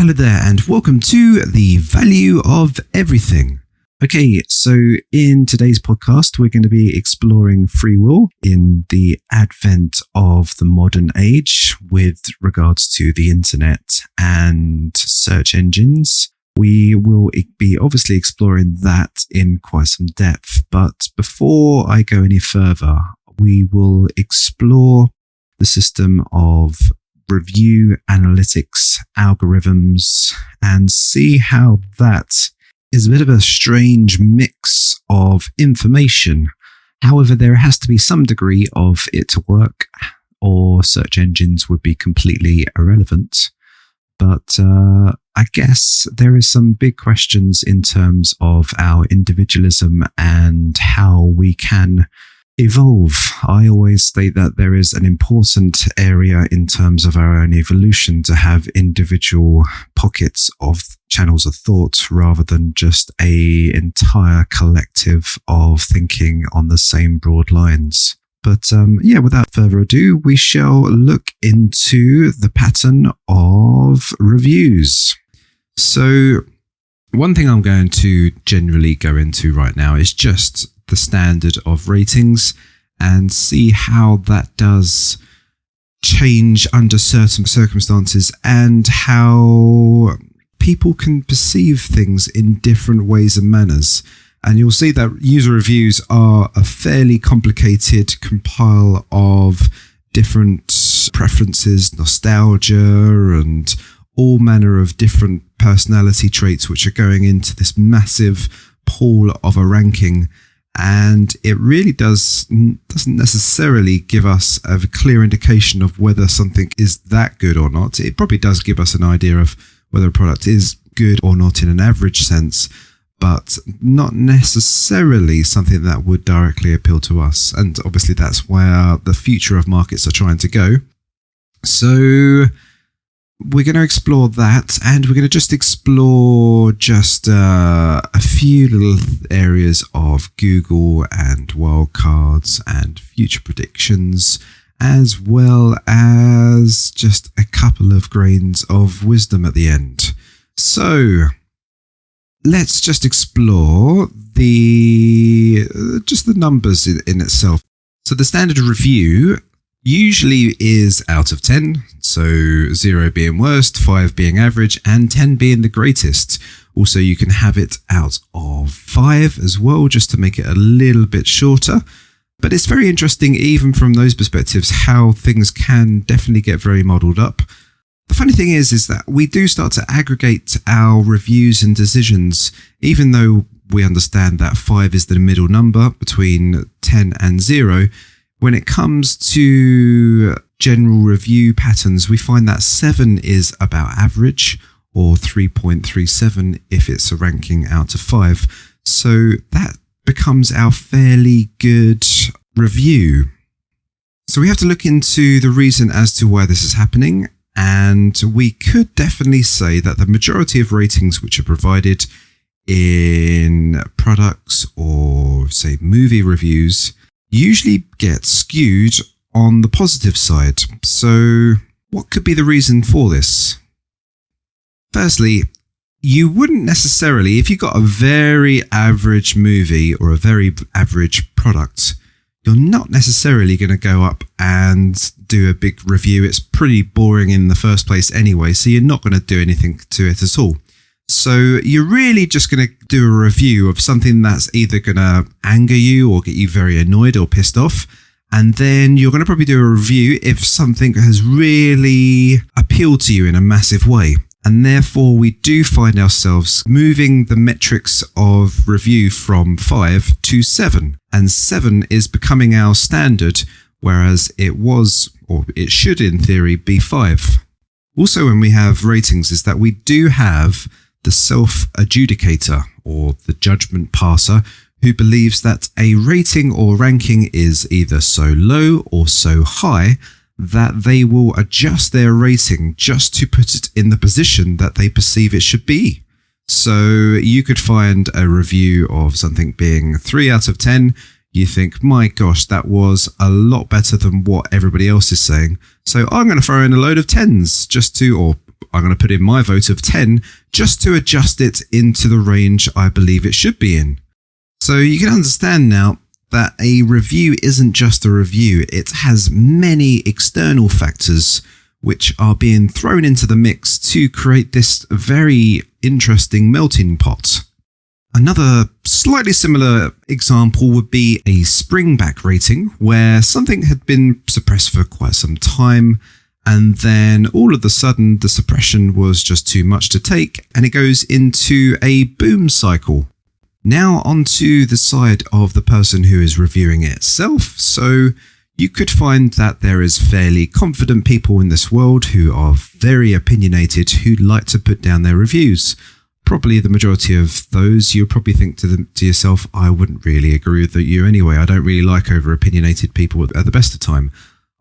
Hello there and welcome to The Value of Everything. Okay, so in today's podcast, we're going to be exploring free will in the advent of the modern age with regards to the internet and search engines. We will be obviously exploring that in quite some depth, but before I go any further, we will explore the system of review analytics algorithms and see how that is a bit of a strange mix of information. However, there has to be some degree of it to work, or search engines would be completely irrelevant. But I guess there is some big questions in terms of our individualism and how we can evolve. I always state that there is an important area in terms of our own evolution to have individual pockets of channels of thought rather than just an entire collective of thinking on the same broad lines. But without further ado, we shall look into the pattern of reviews. So one thing I'm going to generally go into right now is just the standard of ratings and see how that does change under certain circumstances and how people can perceive things in different ways and manners. And you'll see that user reviews are a fairly complicated compile of different preferences, nostalgia, and all manner of different personality traits which are going into this massive pool of a ranking. And it really doesn't necessarily give us a clear indication of whether something is that good or not. It probably does give us an idea of whether a product is good or not in an average sense, but not necessarily something that would directly appeal to us. And obviously that's where the future of markets are trying to go. So we're going to explore that, and we're going to just explore just a few little areas of Google and wildcards and future predictions, as well as just a couple of grains of wisdom at the end. So let's just explore the numbers in itself. So the standard review usually is out of 10, so 0 being worst, 5 being average, and 10 being the greatest. Also, you can have it out of 5 as well, just to make it a little bit shorter. But it's very interesting, even from those perspectives, how things can definitely get very modelled up. The funny thing is that we do start to aggregate our reviews and decisions, even though we understand that 5 is the middle number between 10 and 0. When it comes to general review patterns, we find that 7 is about average, or 3.37 if it's a ranking out of 5. So that becomes our fairly good review. So we have to look into the reason as to why this is happening. And we could definitely say that the majority of ratings which are provided in products or, say, movie reviews usually get skewed on the positive side. So what could be the reason for this? Firstly, you wouldn't necessarily, if you got a very average movie or a very average product, you're not necessarily going to go up and do a big review. It's pretty boring in the first place anyway, so you're not going to do anything to it at all. So you're really just going to do a review of something that's either going to anger you or get you very annoyed or pissed off. And then you're going to probably do a review if something has really appealed to you in a massive way. And therefore, we do find ourselves moving the metrics of review from 5 to 7. And 7 is becoming our standard, whereas it was, or it should in theory, be 5. Also, when we have ratings, is that we do have the self-adjudicator, or the judgment passer, who believes that a rating or ranking is either so low or so high that they will adjust their rating just to put it in the position that they perceive it should be. So you could find a review of something being 3 out of 10. You think, my gosh, that was a lot better than what everybody else is saying. So I'm going to throw in a load of 10s just to, or I'm going to put in my vote of 10 just to adjust it into the range I believe it should be in. So you can understand now that a review isn't just a review. It has many external factors which are being thrown into the mix to create this very interesting melting pot. Another slightly similar example would be a springback rating, where something had been suppressed for quite some time, and then all of a sudden the suppression was just too much to take, and it goes into a boom cycle. Now onto the side of the person who is reviewing it itself. So you could find that there is fairly confident people in this world who are very opinionated, who like to put down their reviews. Probably the majority of those, you'll probably think to yourself, I wouldn't really agree with you anyway. I don't really like over-opinionated people at the best of time.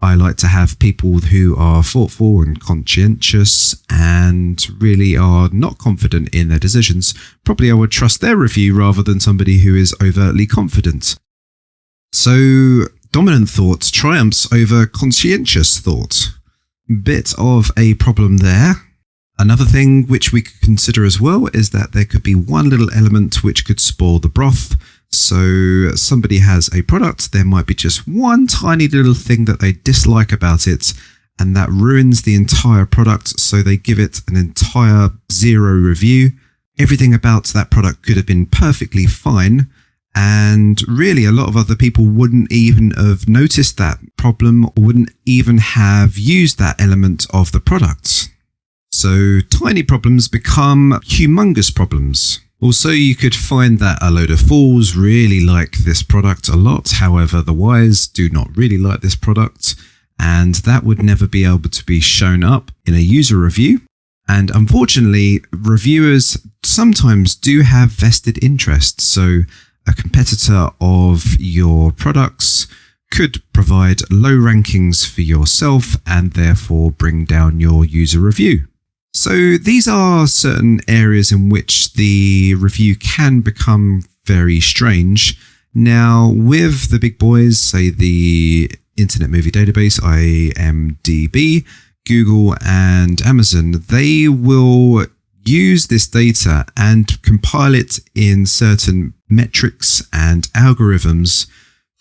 I like to have people who are thoughtful and conscientious and really are not confident in their decisions. Probably I would trust their review rather than somebody who is overtly confident. So dominant thought triumphs over conscientious thought. Bit of a problem there. Another thing which we could consider as well is that there could be one little element which could spoil the broth. So somebody has a product, there might be just one tiny little thing that they dislike about it, and that ruins the entire product, so they give it an entire 0 review. Everything about that product could have been perfectly fine, and really a lot of other people wouldn't even have noticed that problem or wouldn't even have used that element of the product. So tiny problems become humongous problems. Also, you could find that a load of fools really like this product a lot. However, the wise do not really like this product, and that would never be able to be shown up in a user review. And unfortunately, reviewers sometimes do have vested interests. So a competitor of your products could provide low rankings for yourself and therefore bring down your user review. So these are certain areas in which the review can become very strange. Now, with the big boys, say the Internet Movie Database, IMDb, Google and Amazon, they will use this data and compile it in certain metrics and algorithms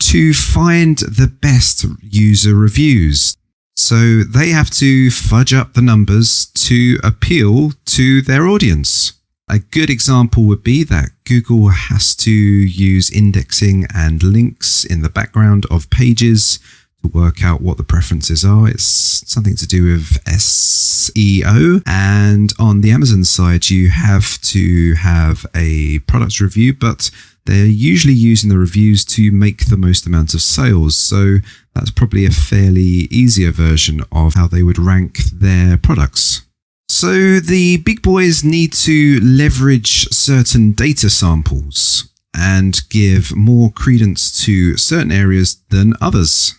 to find the best user reviews. So they have to fudge up the numbers to appeal to their audience. A good example would be that Google has to use indexing and links in the background of pages to work out what the preferences are. It's something to do with SEO. And on the Amazon side, you have to have a product review, but they're usually using the reviews to make the most amount of sales. So that's probably a fairly easier version of how they would rank their products. So the big boys need to leverage certain data samples and give more credence to certain areas than others.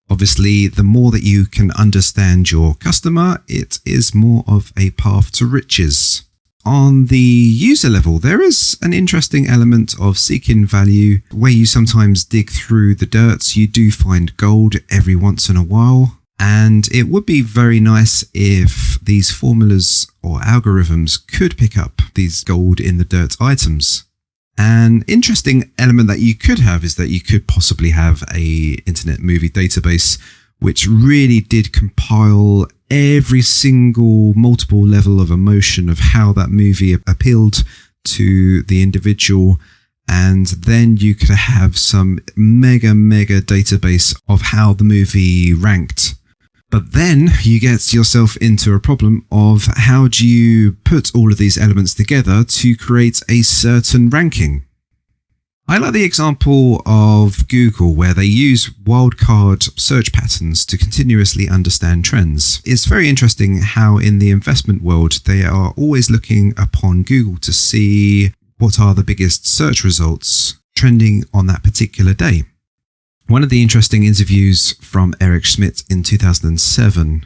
Obviously, the more that you can understand your customer, it is more of a path to riches. On the user level, there is an interesting element of seeking value where you sometimes dig through the dirt. You do find gold every once in a while. And it would be very nice if these formulas or algorithms could pick up these gold in the dirt items. An interesting element that you could have is that you could possibly have a Internet Movie Database which really did compile every single multiple level of emotion of how that movie appealed to the individual. And then you could have some mega database of how the movie ranked. But then you get yourself into a problem of how do you put all of these elements together to create a certain ranking. I like the example of Google where they use wildcard search patterns to continuously understand trends. It's very interesting how in the investment world they are always looking upon Google to see what are the biggest search results trending on that particular day. One of the interesting interviews from Eric Schmidt in 2007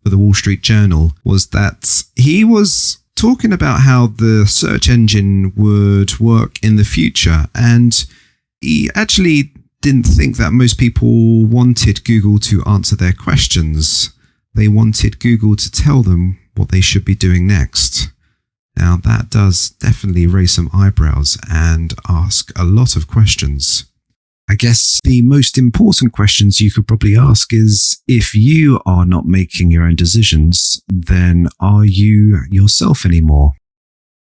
for the Wall Street Journal was that he was talking about how the search engine would work in the future, and he actually didn't think that most people wanted Google to answer their questions. They wanted Google to tell them what they should be doing next. Now, that does definitely raise some eyebrows and ask a lot of questions. I guess the most important questions you could probably ask is, if you are not making your own decisions, then are you yourself anymore?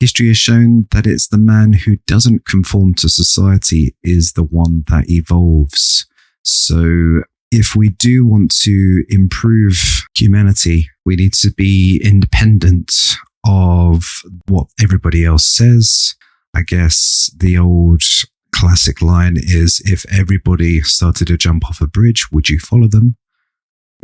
History has shown that it's the man who doesn't conform to society is the one that evolves. So if we do want to improve humanity, we need to be independent of what everybody else says. I guess the old classic line is, if everybody started to jump off a bridge, would you follow them?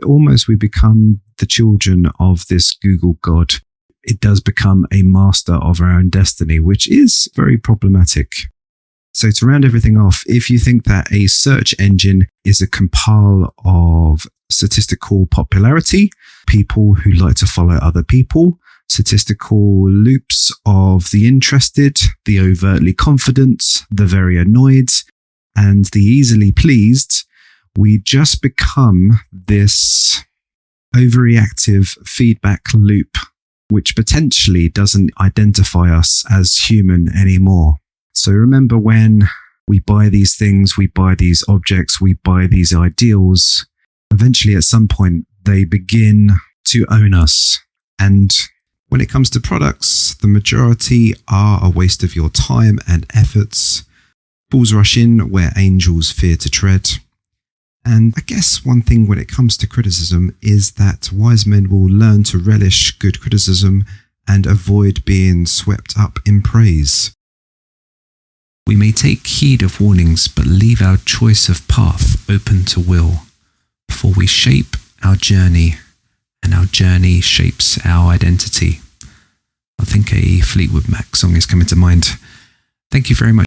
Almost we become the children of this Google god. It does become a master of our own destiny, which is very problematic. So to round everything off, if you think that a search engine is a compile of statistical popularity, people who like to follow other people, statistical loops of the interested, the overtly confident, the very annoyed, and the easily pleased, we just become this overreactive feedback loop, which potentially doesn't identify us as human anymore. So remember, when we buy these things, we buy these objects, we buy these ideals, eventually at some point they begin to own us. And when it comes to products, the majority are a waste of your time and efforts. Fools rush in where angels fear to tread. And I guess one thing when it comes to criticism is that wise men will learn to relish good criticism and avoid being swept up in praise. We may take heed of warnings, but leave our choice of path open to will, for we shape our journey, and our journey shapes our identity. I think a Fleetwood Mac song is coming to mind. Thank you very much.